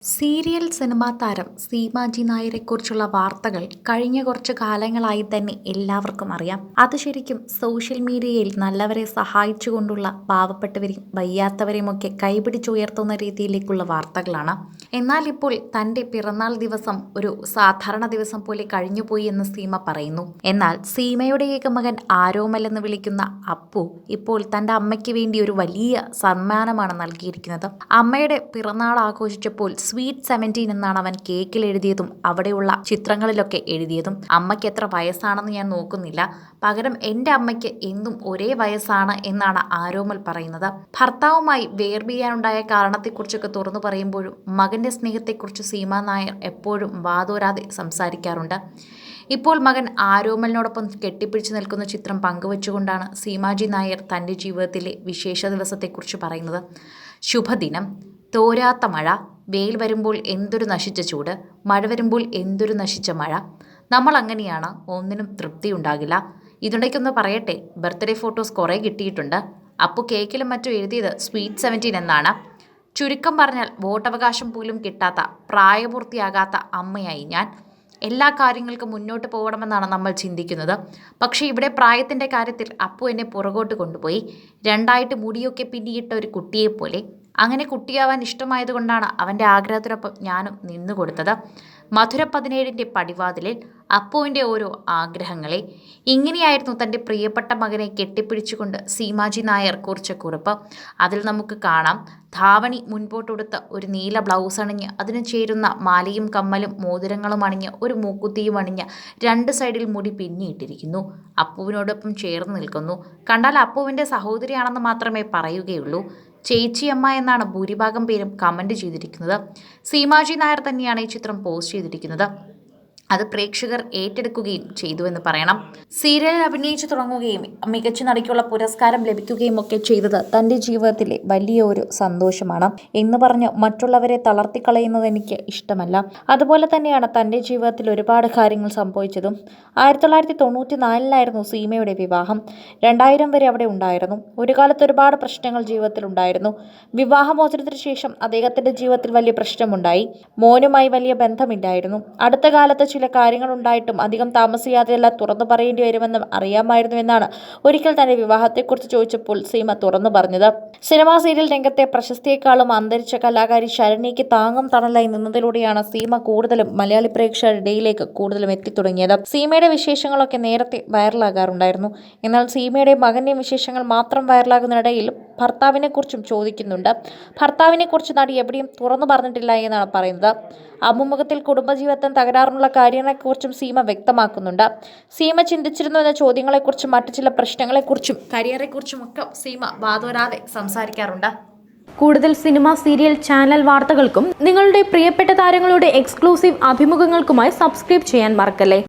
Serial cinema താരം സീമാജി നായരെക്കുറിച്ചുള്ള വാർത്തകൾ കഴിഞ്ഞ കുറച്ചു കാലങ്ങളായി തന്നെ എല്ലാവർക്കും അറിയാം. അത് ശരിക്കും സോഷ്യൽ മീഡിയയിൽ നല്ലവരെ സഹായിച്ചുകൊണ്ടുള്ള പാവപ്പെട്ടവരെയും വയ്യാത്തവരെയുമൊക്കെ കൈപിടിച്ചുയർത്തുന്ന രീതിയിലേക്കുള്ള വാർത്തകളാണ്. എന്നാൽ ഇപ്പോൾ തൻ്റെ പിറന്നാൾ ദിവസം ഒരു സാധാരണ ദിവസം പോലെ കഴിഞ്ഞുപോയി എന്ന് സീമ പറയുന്നു. എന്നാൽ സീമയുടെ ഏകമകൻ ആരോമൽ എന്ന് വിളിക്കുന്ന അപ്പു ഇപ്പോൾ തൻ്റെ അമ്മയ്ക്ക് വേണ്ടി ഒരു വലിയ സമ്മാനമാണ് നൽകിയിരിക്കുന്നത്. അമ്മയുടെ പിറന്നാൾ ആഘോഷിച്ചപ്പോൾ സ്വീറ്റ് 17 എന്നാണ് അവൻ കേക്കിൽ എഴുതിയതും അവിടെയുള്ള ചിത്രങ്ങളിലൊക്കെ എഴുതിയതും. അമ്മയ്ക്ക് എത്ര വയസ്സാണെന്ന് ഞാൻ നോക്കുന്നില്ല, പകരം എൻ്റെ അമ്മയ്ക്ക് എന്നും ഒരേ വയസ്സാണ് എന്നാണ് ആരോമൽ പറയുന്നത്. ഭർത്താവുമായി വേർപിരിയാനുണ്ടായ കാരണത്തെക്കുറിച്ചൊക്കെ തുറന്നു പറയുമ്പോഴും മകൻ്റെ സ്നേഹത്തെക്കുറിച്ച് സീമ നായർ എപ്പോഴും വാതോരാതെ സംസാരിക്കാറുണ്ട്. ഇപ്പോൾ മകൻ ആരോമലിനോടൊപ്പം കെട്ടിപ്പിടിച്ചു നിൽക്കുന്ന ചിത്രം പങ്കുവച്ചുകൊണ്ടാണ് സീമാജി നായർ തൻ്റെ ജീവിതത്തിലെ വിശേഷ ദിവസത്തെക്കുറിച്ച് പറയുന്നത്. ശുഭദിനം. തോരാത്ത മഴ. വെയിൽ വരുമ്പോൾ എന്തൊരു നശിച്ച ചൂട്, മഴ വരുമ്പോൾ എന്തൊരു നശിച്ച മഴ. നമ്മൾ അങ്ങനെയാണ്, ഒന്നിനും തൃപ്തിയുണ്ടാകില്ല. ഇതിടയ്ക്കൊന്ന് പറയട്ടെ, ബർത്ത്ഡേ ഫോട്ടോസ് കുറേ കിട്ടിയിട്ടുണ്ട്. അപ്പോൾ കേക്കിലും മറ്റും എഴുതിയത് സ്വീറ്റ് 17 എന്നാണ്. ചുരുക്കം പറഞ്ഞാൽ വോട്ടവകാശം പോലും കിട്ടാത്ത, പ്രായപൂർത്തിയാകാത്ത അമ്മയായി ഞാൻ. എല്ലാ കാര്യങ്ങൾക്കും മുന്നോട്ട് പോകണമെന്നാണ് നമ്മൾ ചിന്തിക്കുന്നത്. പക്ഷേ ഇവിടെ പ്രായത്തിൻ്റെ കാര്യത്തിൽ അപ്പു എന്നെ പുറകോട്ട് കൊണ്ടുപോയി. രണ്ടായിട്ട് മുടിയൊക്കെ പിന്നിയിട്ട ഒരു കുട്ടിയെപ്പോലെ. അങ്ങനെ കുട്ടിയാവാൻ ഇഷ്ടമായതുകൊണ്ടാണ് അവൻ്റെ ആഗ്രഹത്തിനൊപ്പം ഞാനും നിന്നുകൊടുത്തത്. മധുര 17ൻ്റെ പടിവാതിലിൽ അപ്പുവിൻ്റെ ഓരോ ആഗ്രഹങ്ങളെ. ഇങ്ങനെയായിരുന്നു തൻ്റെ പ്രിയപ്പെട്ട മകനെ കെട്ടിപ്പിടിച്ചുകൊണ്ട് സീമാജി നായർ കുറിച്ച കുറിപ്പ്. അതിൽ നമുക്ക് കാണാം, ധാവണി മുൻപോട്ടെടുത്ത് ഒരു നീല ബ്ലൗസ് അണിഞ്ഞ് അതിന് ചേരുന്ന മാലയും കമ്മലും മോതിരങ്ങളും അണിഞ്ഞ് ഒരു മൂക്കുത്തിയും അണിഞ്ഞ് രണ്ട് സൈഡിൽ മുടി പിന്നിയിട്ടിരിക്കുന്നു. അപ്പുവിനോടൊപ്പം ചേർന്ന് നിൽക്കുന്നു. കണ്ടാൽ അപ്പുവിൻ്റെ സഹോദരിയാണെന്ന് മാത്രമേ പറയുകയുള്ളൂ. ചേച്ചിയമ്മ എന്നാണ് ഭൂരിഭാഗം പേരും കമൻറ്റ് ചെയ്തിരിക്കുന്നത്. സീമാജി നായർ തന്നെയാണ് ഈ ചിത്രം പോസ്റ്റ് ചെയ്തിരിക്കുന്നത്. അത് പ്രേക്ഷകർ ഏറ്റെടുക്കുകയും ചെയ്തുവെന്ന് പറയണം. സീരിയലിൽ അഭിനയിച്ചു തുടങ്ങുകയും മികച്ച നടിക്കുള്ള പുരസ്കാരം ലഭിക്കുകയും ഒക്കെ ചെയ്തത് തൻ്റെ ജീവിതത്തിലെ വലിയ ഒരു സന്തോഷമാണ് എന്ന് പറഞ്ഞ് മറ്റുള്ളവരെ തളർത്തിക്കളയുന്നത് എനിക്ക് ഇഷ്ടമല്ല. അതുപോലെ തന്നെയാണ് തൻ്റെ ജീവിതത്തിൽ ഒരുപാട് കാര്യങ്ങൾ സംഭവിച്ചതും. 1994 സീമയുടെ വിവാഹം. 2000 വരെ അവിടെ ഉണ്ടായിരുന്നു. ഒരു കാലത്ത് ഒരുപാട് പ്രശ്നങ്ങൾ ജീവിതത്തിലുണ്ടായിരുന്നു. വിവാഹമോചനത്തിന് ശേഷം അദ്ദേഹത്തിൻ്റെ ജീവിതത്തിൽ വലിയ പ്രശ്നമുണ്ടായി. മോനുമായി വലിയ ബന്ധമില്ലായിരുന്നു. അടുത്ത കാലത്ത് ചില കാര്യങ്ങളുണ്ടായിട്ടും അധികം താമസിയാതെയല്ല തുറന്നു പറയേണ്ടി വരുമെന്ന് അറിയാമായിരുന്നുവെന്നാണ് ഒരിക്കൽ തന്റെ വിവാഹത്തെക്കുറിച്ച് ചോദിച്ചപ്പോൾ സീമ തുറന്നു പറഞ്ഞത്. സിനിമാ സീരിയൽ രംഗത്തെ പ്രശസ്തിയെക്കാളും അന്തരിച്ച കലാകാരി ശരണ്യയ്ക്ക് താങ്ങും തണലായി നിന്നതിലൂടെയാണ് സീമ കൂടുതലും മലയാളി പ്രേക്ഷകരുടെ ഇടയിലേക്ക് കൂടുതലും എത്തിത്തുടങ്ങിയത്. സീമയുടെ വിശേഷങ്ങളൊക്കെ നേരത്തെ വൈറലാകാറുണ്ടായിരുന്നു. എന്നാൽ സീമയുടെ മകന്റെ വിശേഷങ്ങൾ മാത്രം വൈറലാകുന്നതിനിടയിൽ ഭർത്താവിനെക്കുറിച്ചും ചോദിക്കുന്നുണ്ട്. ഭർത്താവിനെക്കുറിച്ച് നടി എവിടെയും തുറന്നു പറഞ്ഞിട്ടില്ല എന്നാണ് പറയുന്നത്. അഭിമുഖത്തിൽ കുടുംബജീവിതത്തിൽ തകരാറുള്ള കാര്യങ്ങളെക്കുറിച്ചും സീമ വ്യക്തമാക്കുന്നുണ്ട്. സീമ ചിന്തിച്ചിരുന്നു എന്ന ചോദ്യങ്ങളെക്കുറിച്ചും മറ്റു ചില പ്രശ്നങ്ങളെക്കുറിച്ചും കരിയറെക്കുറിച്ചും ഒക്കെ സീമ വാതോരാതെ സംസാരിക്കാറുണ്ട്. കൂടുതൽ സിനിമ, സീരിയൽ, ചാനൽ വാർത്തകൾക്കും നിങ്ങളുടെ പ്രിയപ്പെട്ട താരങ്ങളുടെ എക്സ്ക്ലൂസീവ് അഭിമുഖങ്ങൾക്കുമായി സബ്സ്ക്രൈബ് ചെയ്യാൻ മറക്കല്ലേ.